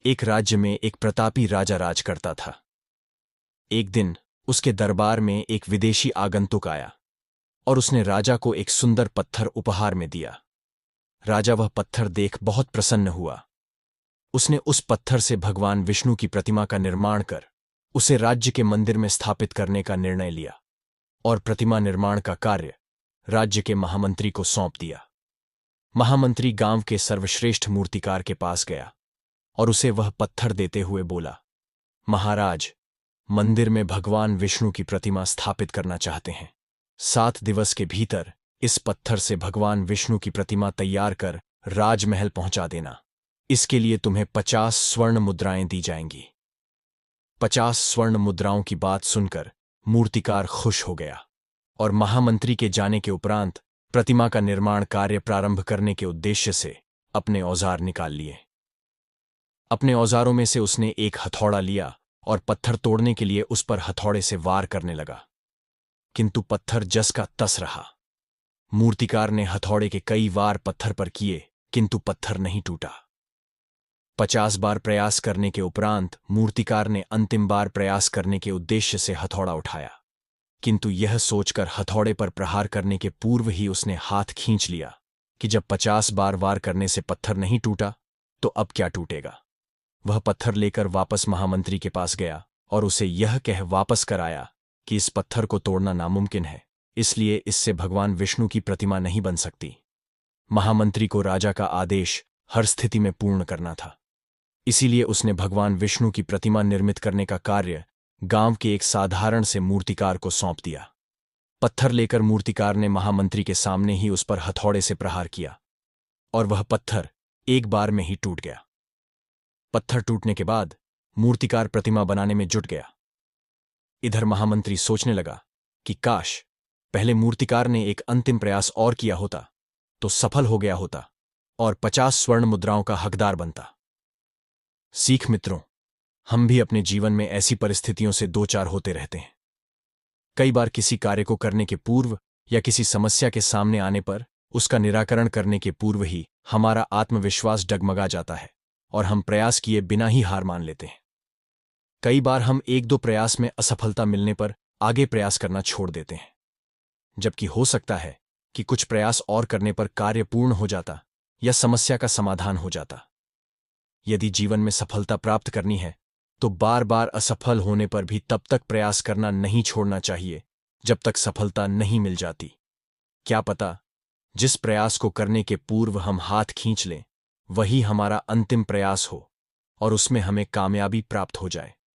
एक राज्य में एक प्रतापी राजा राज करता था। एक दिन उसके दरबार में एक विदेशी आगंतुक आया और उसने राजा को एक सुंदर पत्थर उपहार में दिया। राजा वह पत्थर देख बहुत प्रसन्न हुआ। उसने उस पत्थर से भगवान विष्णु की प्रतिमा का निर्माण कर उसे राज्य के मंदिर में स्थापित करने का निर्णय लिया और प्रतिमा निर्माण का कार्य राज्य के महामंत्री को सौंप दिया। महामंत्री गांव के सर्वश्रेष्ठ मूर्तिकार के पास गया और उसे वह पत्थर देते हुए बोला, महाराज, मंदिर में भगवान विष्णु की प्रतिमा स्थापित करना चाहते हैं। 7 दिवस के भीतर इस पत्थर से भगवान विष्णु की प्रतिमा तैयार कर राजमहल पहुंचा देना। इसके लिए तुम्हें 50 स्वर्ण मुद्राएं दी जाएंगी। 50 स्वर्ण मुद्राओं की बात सुनकर मूर्तिकार खुश हो गया और महामंत्री के जाने के उपरांत प्रतिमा का निर्माण कार्य प्रारंभ करने के उद्देश्य से अपने औजार निकाल लिए। अपने औजारों में से उसने एक हथौड़ा लिया और पत्थर तोड़ने के लिए उस पर हथौड़े से वार करने लगा, किंतु पत्थर जस का तस रहा। मूर्तिकार ने हथौड़े के कई वार पत्थर पर किए, किंतु पत्थर नहीं टूटा। 50 बार प्रयास करने के उपरांत मूर्तिकार ने अंतिम बार प्रयास करने के उद्देश्य से हथौड़ा उठाया, किंतु यह सोचकर हथौड़े पर प्रहार करने के पूर्व ही उसने हाथ खींच लिया कि जब 50 बार वार करने से पत्थर नहीं टूटा तो अब क्या टूटेगा। वह पत्थर लेकर वापस महामंत्री के पास गया और उसे यह कह वापस कर आया कि इस पत्थर को तोड़ना नामुमकिन है, इसलिए इससे भगवान विष्णु की प्रतिमा नहीं बन सकती। महामंत्री को राजा का आदेश हर स्थिति में पूर्ण करना था, इसीलिए उसने भगवान विष्णु की प्रतिमा निर्मित करने का कार्य गांव के एक साधारण से मूर्तिकार को सौंप दिया। पत्थर लेकर मूर्तिकार ने महामंत्री के सामने ही उस पर हथौड़े से प्रहार किया और वह पत्थर एक बार में ही टूट गया। पत्थर टूटने के बाद मूर्तिकार प्रतिमा बनाने में जुट गया। इधर महामंत्री सोचने लगा कि काश पहले मूर्तिकार ने एक अंतिम प्रयास और किया होता तो सफल हो गया होता और 50 स्वर्ण मुद्राओं का हकदार बनता। सीख मित्रों, हम भी अपने जीवन में ऐसी परिस्थितियों से दो चार होते रहते हैं। कई बार किसी कार्य को करने के पूर्व या किसी समस्या के सामने आने पर उसका निराकरण करने के पूर्व ही हमारा आत्मविश्वास डगमगा जाता है और हम प्रयास किए बिना ही हार मान लेते हैं। कई बार हम 1-2 प्रयास में असफलता मिलने पर आगे प्रयास करना छोड़ देते हैं, जबकि हो सकता है कि कुछ प्रयास और करने पर कार्य पूर्ण हो जाता या समस्या का समाधान हो जाता। यदि जीवन में सफलता प्राप्त करनी है तो बार बार असफल होने पर भी तब तक प्रयास करना नहीं छोड़ना चाहिए जब तक सफलता नहीं मिल जाती। क्या पता जिस प्रयास को करने के पूर्व हम हाथ खींच लें वही हमारा अंतिम प्रयास हो और उसमें हमें कामयाबी प्राप्त हो जाए।